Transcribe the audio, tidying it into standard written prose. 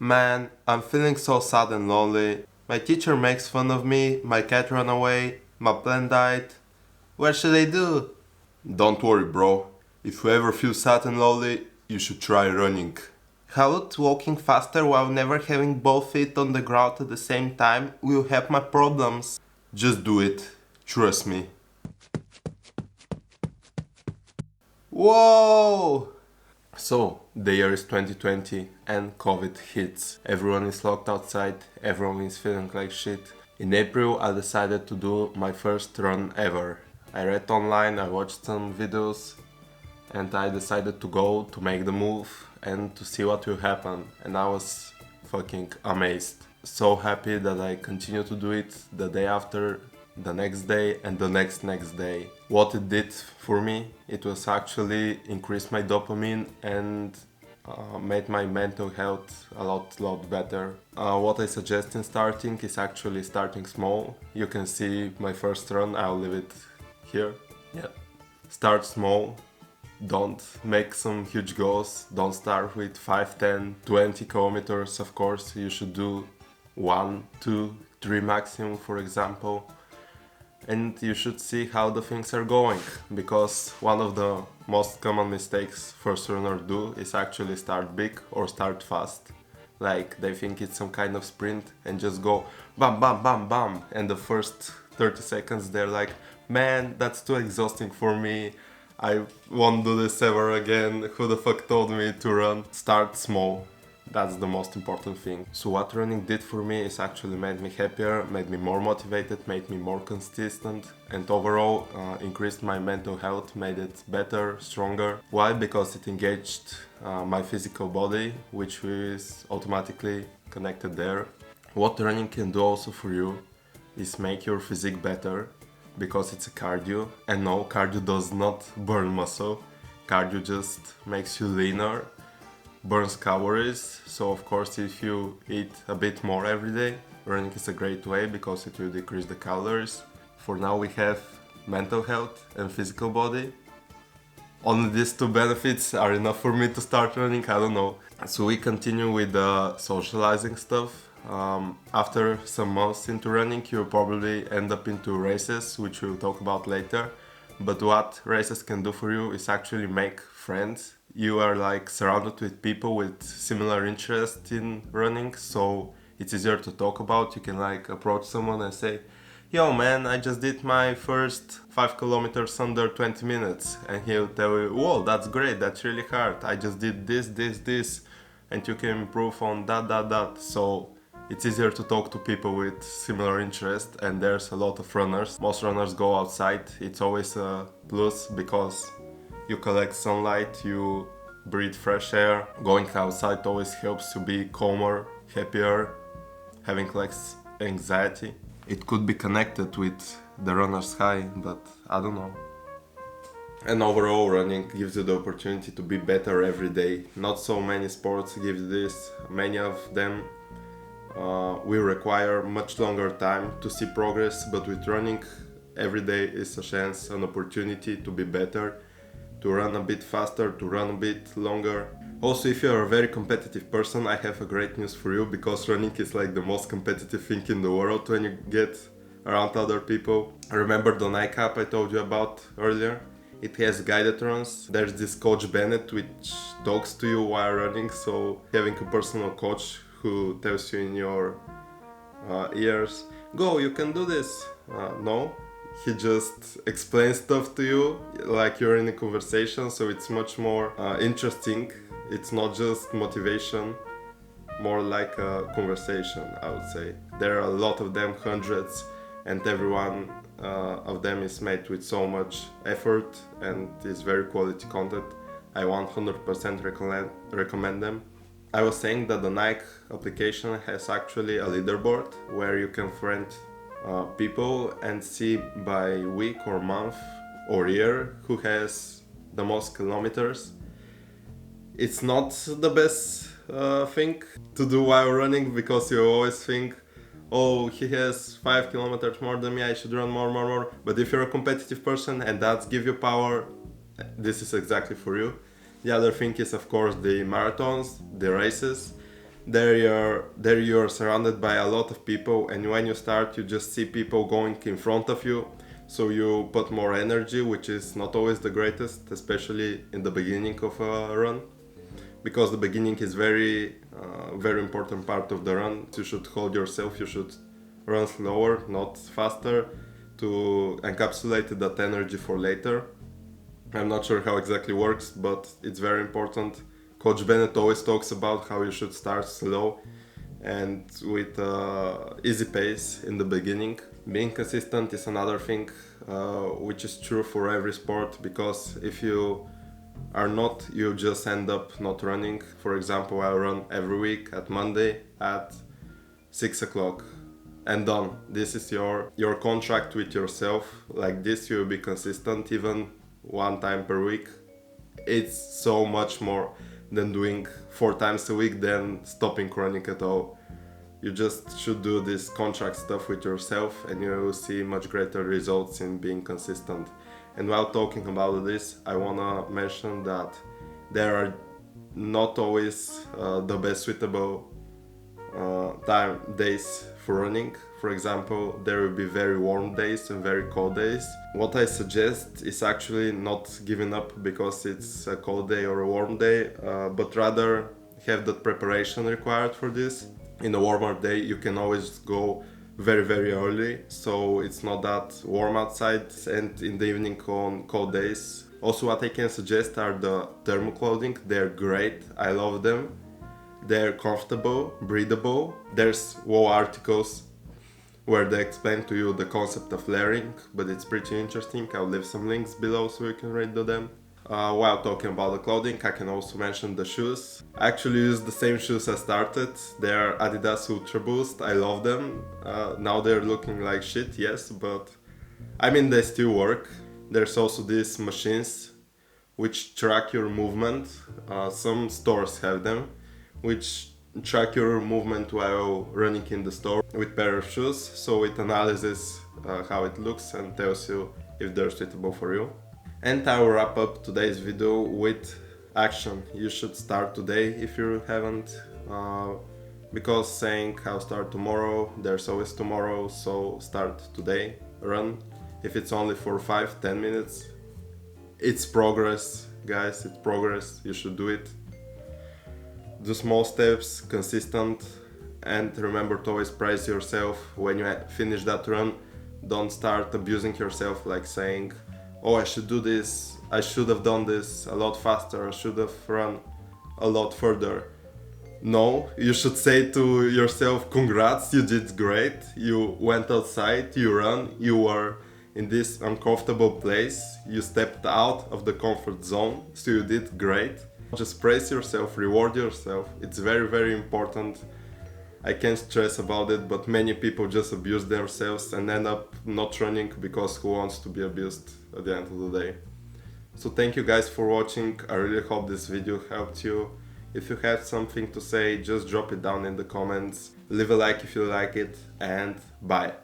Man, I'm feeling so sad and lonely. My teacher makes fun of me, my cat ran away, my plant died. What should I do? Don't worry, bro. If you ever feel sad and lonely, you should try running. How would walking faster while never having both feet on the ground at the same time will help my problems? Just do it. Trust me. Whoa! So, the year is 2020 and COVID hits. Everyone is locked outside, everyone is feeling like shit. In April, I decided to do my first run ever. I read online, I watched some videos, and I decided to go to make the move and to see what will happen. And I was fucking amazed. So happy that I continue to do it the day after, the next day, and the next day. What it did for me, it was actually increase my dopamine and made my mental health a lot better. What I suggest in starting is actually starting small. You can see my first run, I'll leave it here. Yeah. Start small, don't make some huge goals, don't start with 5, 10, 20 kilometers. Of course, you should do 1, 2, 3 maximum, for example, and you should see how the things are going, because one of the most common mistakes first runners do is actually start big or start fast. Like they think it's some kind of sprint and just go bam bam bam bam, and the first 30 seconds they're like, man, that's too exhausting for me, I won't do this ever again, who the fuck told me to run? Start small. That's the most important thing. So what running did for me is actually made me happier, made me more motivated, made me more consistent, and overall increased my mental health, made it better, stronger. Why? Because it engaged my physical body, which is automatically connected there. What running can do also for you is make your physique better, because it's a cardio, and no, cardio does not burn muscle. Cardio just makes you leaner, burns calories. So of course, if you eat a bit more every day, running is a great way because it will decrease the calories. For now we have mental health and physical body. Only these two benefits are enough for me to start running, I don't know. So we continue with the socializing stuff. After some months into running, you'll probably end up into races, which we'll talk about later. But what races can do for you is actually make friends. You are like surrounded with people with similar interest in running, so it's easier to talk about. You can like approach someone and say, yo man, I just did my first 5 kilometers under 20 minutes, and he'll tell you, whoa, that's great, that's really hard, I just did this, and you can improve on that. So it's easier to talk to people with similar interest, and there's a lot of runners. Most runners go outside. It's always a plus because you collect sunlight, you breathe fresh air. Going outside always helps you be calmer, happier, having less anxiety. It could be connected with the runner's high, but I don't know. And overall, running gives you the opportunity to be better every day. Not so many sports give this. Many of them will require much longer time to see progress, but with running, every day is a chance, an opportunity to be better, to run a bit faster, to run a bit longer. Also, if you're a very competitive person, I have a great news for you, because running is like the most competitive thing in the world when you get around other people. Remember the Nike app I told you about earlier? It has guided runs. There's this coach Bennett which talks to you while running, so having a personal coach who tells you in your ears, go, you can do this. No, he just explains stuff to you like you're in a conversation, so it's much more interesting. It's not just motivation, more like a conversation, I would say. There are a lot of them, hundreds, and every one of them is made with so much effort and is very quality content. I 100% recommend them. I was saying that the Nike application has actually a leaderboard where you can friend people and see by week or month or year who has the most kilometers. It's not the best thing to do while running, because you always think, oh, he has 5 kilometers more than me, I should run more. But if you're a competitive person and that gives you power, this is exactly for you. The other thing is, of course, the marathons, the races. There you're surrounded by a lot of people, and when you start, you just see people going in front of you, so you put more energy, which is not always the greatest, especially in the beginning of a run, because the beginning is very important part of the run. You should hold yourself, you should run slower, not faster, to encapsulate that energy for later. I'm not sure how exactly works, but it's very important. Coach Bennett always talks about how you should start slow and with easy pace in the beginning. Being consistent is another thing, which is true for every sport, because if you are not, you just end up not running. For example, I run every week at Monday at 6 o'clock and done. This is your contract with yourself. Like this, you'll be consistent even one time per week. It's so much more than doing 4 times a week, then stopping running at all. You just should do this contract stuff with yourself, and you will see much greater results in being consistent. And while talking about this, I wanna mention that there are not always the best suitable days for running. For example, there will be very warm days and very cold days. What I suggest is actually not giving up because it's a cold day or a warm day, but rather have the preparation required for this. In a warmer day, you can always go very early, so it's not that warm outside, and in the evening on cold days. Also, what I can suggest are the thermal clothing. They're great, I love them. They're comfortable, breathable. There's whole articles where they explain to you the concept of layering, but it's pretty interesting. I'll leave some links below so you can read them. While talking about the clothing, I can also mention the shoes. I actually use the same shoes I started. They're Adidas Ultra Boost. I love them. Now they're looking like shit, yes, but I mean they still work. There's also these machines which track your movement. Some stores have them, which track your movement while running in the store with pair of shoes, so it analyzes how it looks and tells you if they're suitable for you. And I will wrap up today's video with action. You should start today if you haven't, because saying I'll start tomorrow, there's always tomorrow, so start today, run. If it's only for 5-10 minutes, it's progress, guys, it's progress, you should do it. Do small steps, consistent, and remember to always praise yourself when you finish that run. Don't start abusing yourself, like saying, oh, I should do this, I should have done this a lot faster, I should have run a lot further. No, you should say to yourself, congrats, you did great, you went outside, you ran, you were in this uncomfortable place, you stepped out of the comfort zone, so you did great. Just praise yourself, reward yourself. It's very important. I can't stress about it, but many people just abuse themselves and end up not running because who wants to be abused at the end of the day. So thank you guys for watching. I really hope this video helped you. If you have something to say, just drop it down in the comments. Leave a like if you like it, and bye.